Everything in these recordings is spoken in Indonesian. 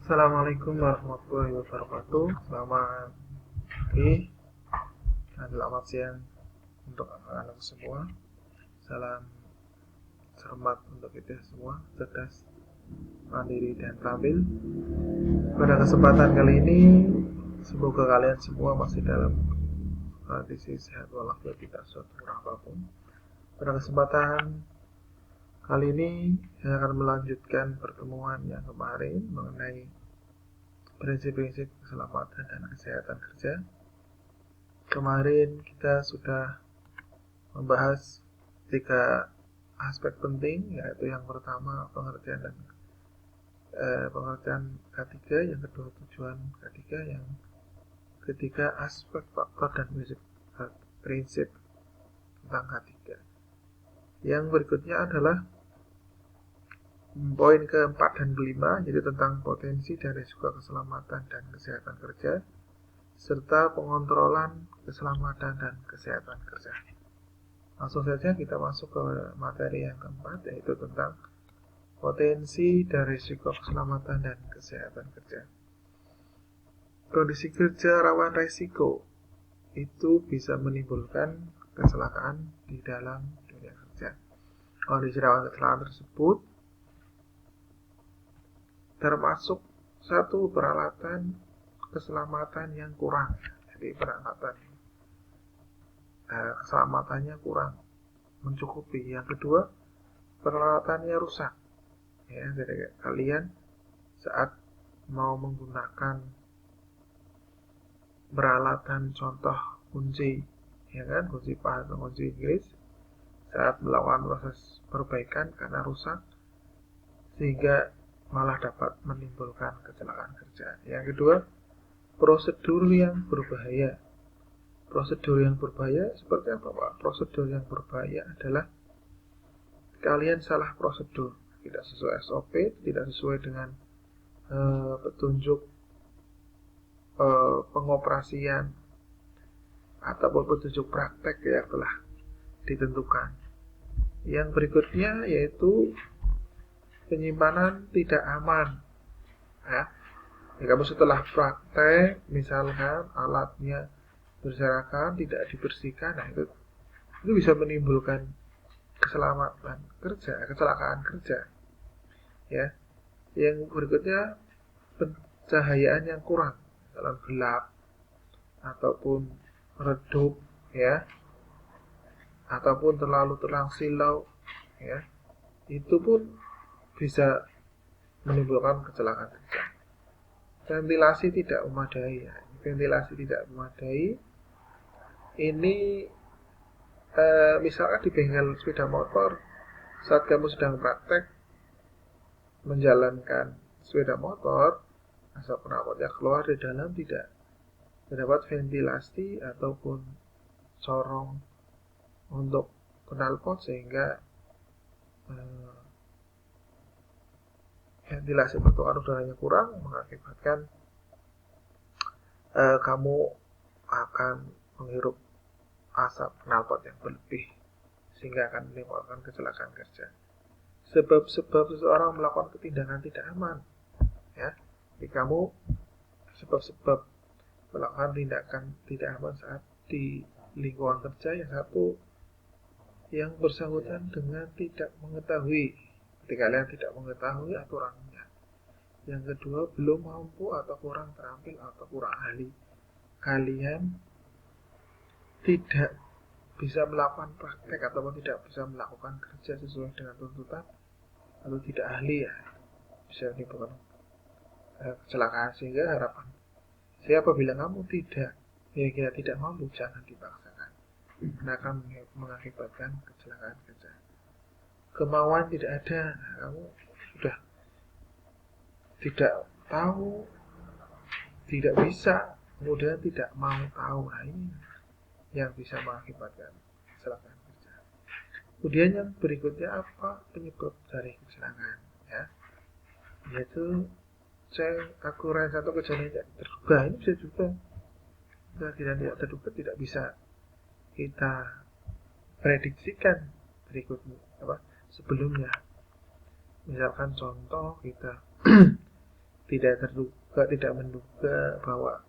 Assalamualaikum warahmatullahi wabarakatuh. Selamat pagi dan selamat siang untuk anak-anak semua. Salam hormat untuk kita semua, cerdas, mandiri dan terampil. Pada kesempatan kali ini, semoga kalian semua masih dalam kondisi sehat walafiat, tidak suatu kurang apapun. Pada kesempatan kali ini, saya akan melanjutkan pertemuan yang kemarin mengenai prinsip-prinsip keselamatan dan kesehatan kerja. Kemarin kita sudah membahas 3 aspek penting, yaitu yang pertama pengertian K3, yang kedua tujuan K3, yang ketiga aspek faktor dan prinsip tentang K3. Yang berikutnya adalah poin keempat dan kelima, yaitu tentang potensi dan risiko keselamatan dan kesehatan kerja, serta pengontrolan keselamatan dan kesehatan kerja. Langsung saja kita masuk ke materi yang keempat, yaitu tentang potensi dan risiko keselamatan dan kesehatan kerja. Kondisi kerja rawan risiko itu bisa menimbulkan kecelakaan di dalam dunia kerja. Kondisi rawan kecelakaan tersebut termasuk satu, peralatan keselamatan yang kurang. Jadi peralatan keselamatannya kurang mencukupi. Yang kedua, peralatannya rusak. Ya, jadi kalian saat mau menggunakan peralatan contoh kunci, ya kan, kunci pas atau kunci Inggris, saat melakukan proses perbaikan karena rusak, sehingga malah dapat menimbulkan kecelakaan kerja. Yang kedua, prosedur yang berbahaya. Prosedur yang berbahaya seperti apa, Pak? Prosedur yang berbahaya adalah kalian salah prosedur, tidak sesuai SOP, tidak sesuai dengan petunjuk pengoperasian ataupun petunjuk praktek yang telah ditentukan. Yang berikutnya yaitu penyimpanan tidak aman. Ya, kamu setelah praktek, misalkan alatnya berserakan, tidak dibersihkan, nah itu bisa menimbulkan kecelakaan kerja. Ya, yang berikutnya pencahayaan yang kurang, dalam gelap ataupun redup, ya, ataupun terlalu terang silau, ya, itu pun bisa menimbulkan kecelakaan kerja. Ventilasi tidak memadai, ya. Ventilasi tidak memadai ini misalkan di bengkel sepeda motor, saat kamu sedang praktek menjalankan sepeda motor, asap knalpotnya keluar, di dalam tidak terdapat ventilasi ataupun corong untuk knalpot, sehingga ventilasi pertukaran udaranya kurang, mengakibatkan kamu akan menghirup asap knalpot yang berlebih, sehingga akan menimbulkan kecelakaan kerja. Sebab-sebab seseorang melakukan tindakan tidak aman, ya. Jadi kamu sebab-sebab melakukan tindakan tidak aman saat di lingkungan kerja, yang satu, yang bersangkutan dengan tidak mengetahui, ketika kalian tidak mengetahui aturannya. Yang kedua, belum mampu atau kurang terampil atau kurang ahli. Kalian tidak bisa melakukan praktek ataupun tidak bisa melakukan kerja sesuai dengan tuntutan, atau tidak ahli, ya, bisa menimbulkan kecelakaan. Sehingga harapan saya, apabila kamu kira-kira tidak mampu, jangan dipaksakan, karena akan mengakibatkan kecelakaan kerja. Kemauan tidak ada, kamu sudah tidak tahu, tidak bisa, kemudian tidak mau tahu, nah ini yang bisa mengakibatkan kecelakaan kerja. Kemudian yang berikutnya, apa penyebab dari kecelakaan, ya, yaitu aku rasa satu kejadian tidak terduga. Ini bisa juga kejadian tidak terduga, tidak bisa kita prediksikan sebelumnya. Misalkan contoh, kita tidak menduga bahwa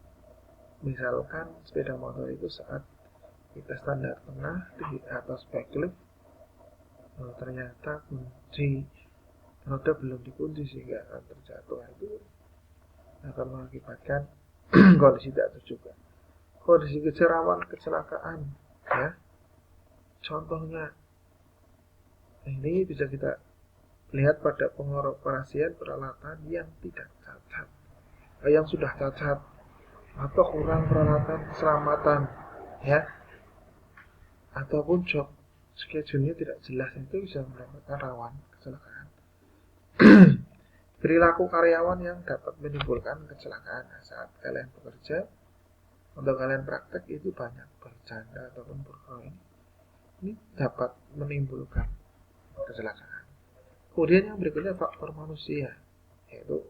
misalkan sepeda motor itu saat kita standar tengah di atas backlip, ternyata kunci roda belum dikunci sehingga akan terjatuh. Itu akan mengakibatkan kondisi tak terduga. Kondisi rawan kecelakaan, ya. Contohnya ini bisa kita lihat pada pengoperasian peralatan yang tidak cacat, yang sudah cacat atau kurang peralatan keselamatan, ya, ataupun job schedule-nya tidak jelas, itu bisa mendapatkan rawan kecelakaan. Perilaku karyawan yang dapat menimbulkan kecelakaan saat kalian bekerja. Untuk kalian praktek itu banyak bercanda ataupun berkerumun, ini dapat menimbulkan kecelakaan. Kemudian yang berikutnya faktor manusia, yaitu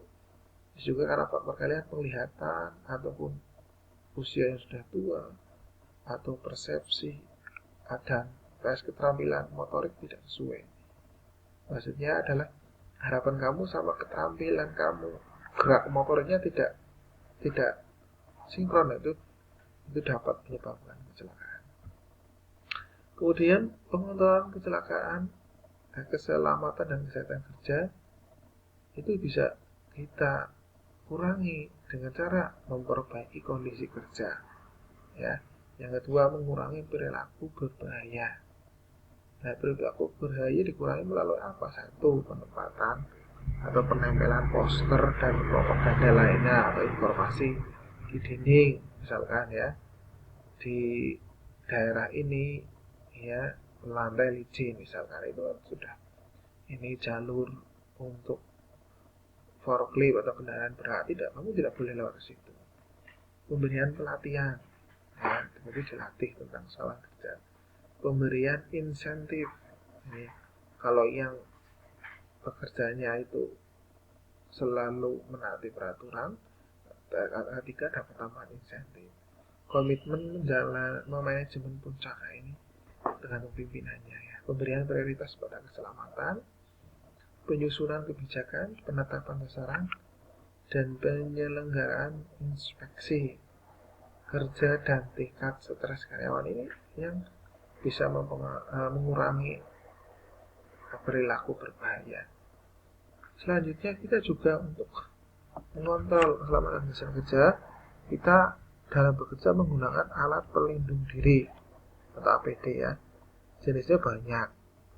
juga karena faktor kalian penglihatan ataupun usia yang sudah tua atau persepsi dan tes keterampilan motorik tidak sesuai. Maksudnya adalah harapan kamu sama keterampilan kamu, gerak motoriknya tidak sinkron, itu dapat menyebabkan kecelakaan. Kemudian pengontrolan kecelakaan, keselamatan dan kesehatan kerja itu bisa kita kurangi dengan cara memperbaiki kondisi kerja, ya. Yang kedua, mengurangi perilaku berbahaya. Nah, perilaku berbahaya dikurangi melalui apa? Satu, penempatan atau penempelan poster dan propaganda lainnya atau informasi di dinding, misalkan, ya, di daerah ini, ya, lantai licin, misalkan, itu sudah ini jalur untuk forklift atau kendaraan berat, kamu tidak boleh lewat ke situ. Pemberian pelatihan, ya, jadi dilatih tentang salah kerja. Pemberian insentif, ini kalau yang pekerjaannya itu selalu menaati peraturan, ketiga dapat tambahan insentif. Komitmen manajemen puncak ini dengan pimpinannya, ya. Pemberian prioritas pada keselamatan, penyusunan kebijakan, penetapan sasaran, dan penyelenggaraan inspeksi kerja dan tingkat stres karyawan ini yang bisa mengurangi perilaku berbahaya. Selanjutnya kita juga untuk mengontrol keselamatan kerja, kita dalam bekerja menggunakan alat pelindung diri atau APD, ya. Jenisnya banyak,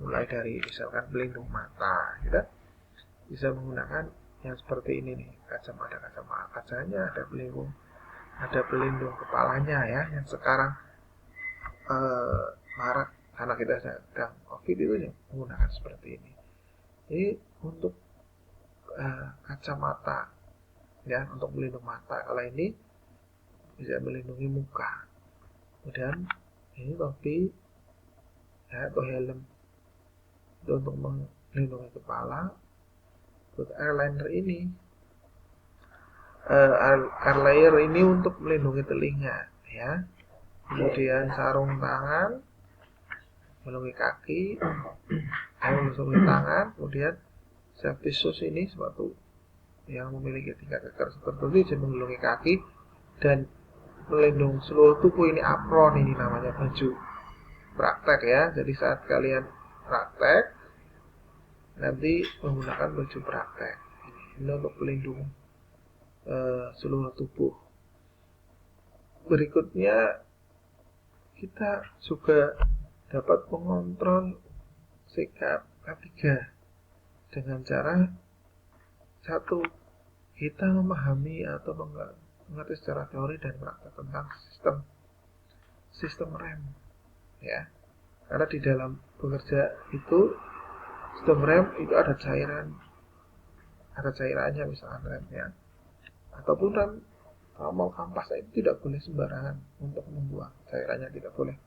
mulai dari misalkan pelindung mata, kita bisa menggunakan yang seperti ini nih, kacanya ada pelindung kepalanya, ya, yang sekarang marak karena kita sedang COVID itu yang menggunakan seperti ini. Ini untuk kacamata, ya, untuk melindungi mata. Kalau ini bisa melindungi muka. Kemudian ini topi, ya, atau helm itu untuk melindungi kepala. Untuk airliner ini air ini untuk melindungi telinga, ya. Kemudian sarung tangan melindungi kaki, melindungi tangan. Kemudian safety shoes ini sepatu yang memiliki tingkat kekerasan tertentu bisa melindungi kaki dan melindungi seluruh tubuh. Ini apron, ini namanya baju praktek, ya. Jadi saat kalian praktek nanti menggunakan baju praktek ini untuk pelindung seluruh tubuh. Berikutnya kita juga dapat mengontrol sikap ketiga dengan cara satu, kita memahami atau mengerti secara teori dan praktek tentang sistem rem, ya. Karena di dalam bekerja itu sistem rem itu ada cairannya, misalkan remnya ataupun rem mau kampas itu tidak boleh sembarangan untuk membuang cairannya, tidak boleh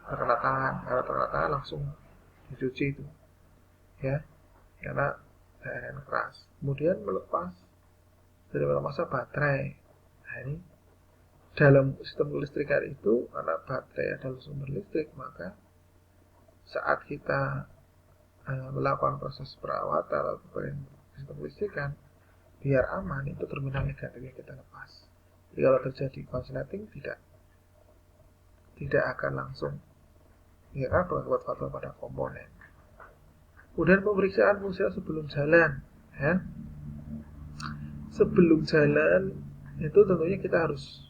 terkena tangan langsung dicuci itu, ya, karena cairan keras. Kemudian melepas baterai. Nah, ini dalam sistem kelistrikan itu, karena baterai adalah sumber listrik, maka saat kita melakukan proses perawatan atau sistem kelistrikan, biar aman itu terminal negatif yang kita lepas. Jadi kalau terjadi konsleting tidak akan langsung berbuat fatal pada komponen. Kemudian pemeriksaan fungsional sebelum jalan, ya. Sebelum jalan itu tentunya kita harus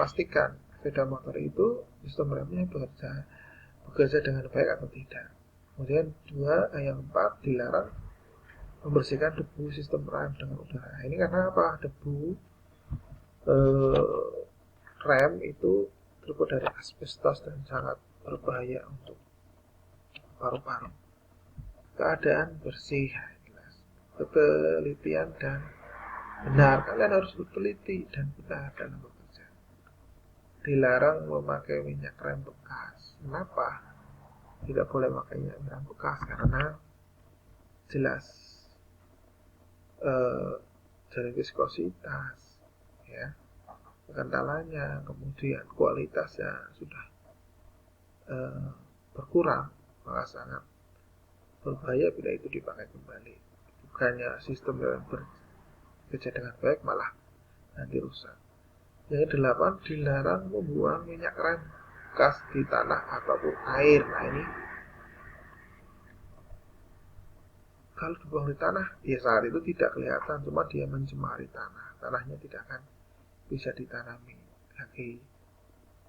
pastikan sepeda motor itu sistem remnya bekerja dengan baik atau tidak. Kemudian yang 4 dilarang membersihkan debu sistem rem dengan udara. Ini karena apa? Debu rem itu terbuat dari asbestos dan sangat berbahaya untuk paru-paru. Keadaan bersih, jelas. Ketelitian dan benar. Kalian harus berteliti dan benar dalam bekerja. Dilarang memakai minyak rem bekas. Kenapa? Tidak boleh memakai minyak rem bekas karena jelas dari viskositas, ya, kekentalannya, kemudian kualitasnya sudah berkurang, maka sangat berbahaya bila itu dipakai kembali. Bukannya sistem rem bekerja dengan baik, malah nanti rusak. Yang 8 dilarang membuang minyak rem bekas di tanah ataupun air. Nah ini kalau dibuang di tanah, ya saat itu tidak kelihatan, cuma dia mencemari tanah. Tanahnya tidak akan bisa ditanami lagi.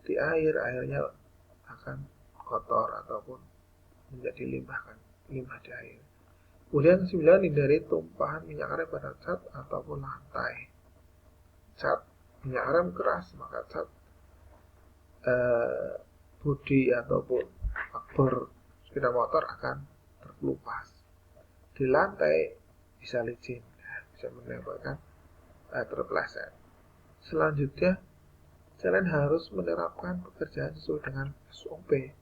Di air, airnya akan kotor ataupun menjadi limbah di air. Kemudian 9, hindari tumpahan minyak rem pada cat ataupun lantai. Cat minyak rem keras, maka cat bodi ataupun akbor sepeda motor akan terkelupas. Di lantai bisa licin, bisa menyebabkan terpeleset. Selanjutnya, kalian harus menerapkan pekerjaan sesuai dengan SOP,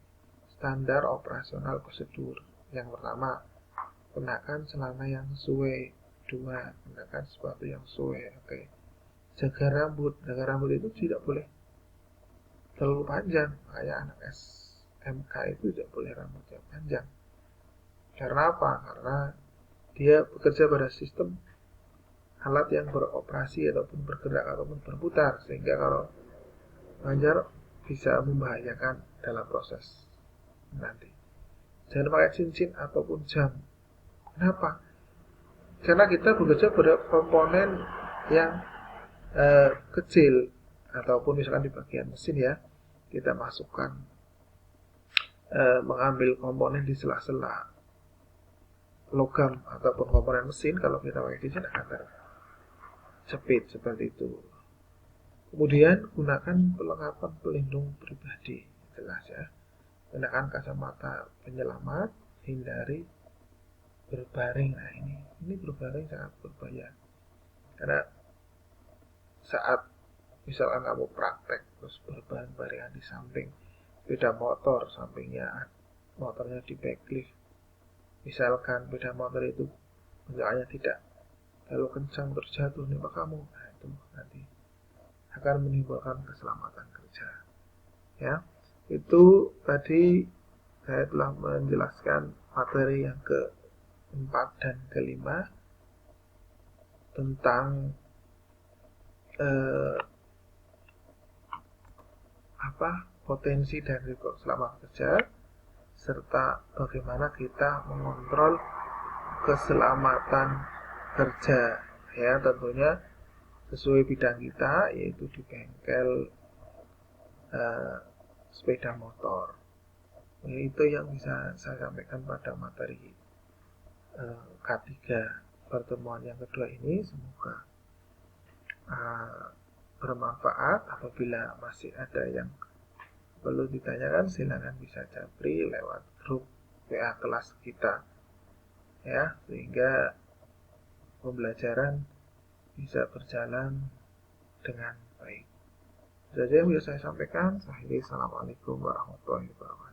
standar operasional prosedur. Yang pertama, kenakan celana yang sesuai. 2, kenakan sepatu yang sesuai. Oke. Jaga rambut itu tidak boleh terlalu panjang. Kayak anak SMK itu tidak boleh rambutnya panjang. Karena apa? Karena dia bekerja pada sistem alat yang beroperasi ataupun bergerak ataupun berputar, sehingga kalau panjang bisa membahayakan dalam proses nanti. Jangan pakai cincin ataupun jam. Kenapa? Karena kita bekerja pada komponen yang kecil, ataupun misalkan di bagian mesin, ya, kita masukkan mengambil komponen di sela-sela logam ataupun komponen mesin. Kalau kita pakai cincin akan terjepit seperti itu. Kemudian gunakan perlengkapan pelindung pribadi, jelas, ya. Gunakan kacamata penyelamat, hindari berbaring. Nah ini berbaring sangat berbahaya, karena saat misalkan kamu praktek terus berbaring-baringan di samping sepeda motor, sampingnya motornya di backlist, misalkan sepeda motor itu benjolannya tidak terlalu kencang terjatuh menimpa kamu, nah itu nanti akan menimbulkan keselamatan kerja, ya. Itu tadi saya telah menjelaskan materi yang ke-4 dan ke-5 tentang potensi dan risiko keselamatan kerja, serta bagaimana kita mengontrol keselamatan kerja, ya, tentunya sesuai bidang kita, yaitu di bengkel sepeda motor. Itu yang bisa saya sampaikan pada materi K3 pertemuan yang kedua ini. Semoga bermanfaat. Apabila masih ada yang perlu ditanyakan, silakan bisa japri lewat grup WA kelas kita, ya, sehingga pembelajaran bisa berjalan dengan baik. Itu saja yang bisa saya sampaikan. Assalamualaikum warahmatullahi wabarakatuh.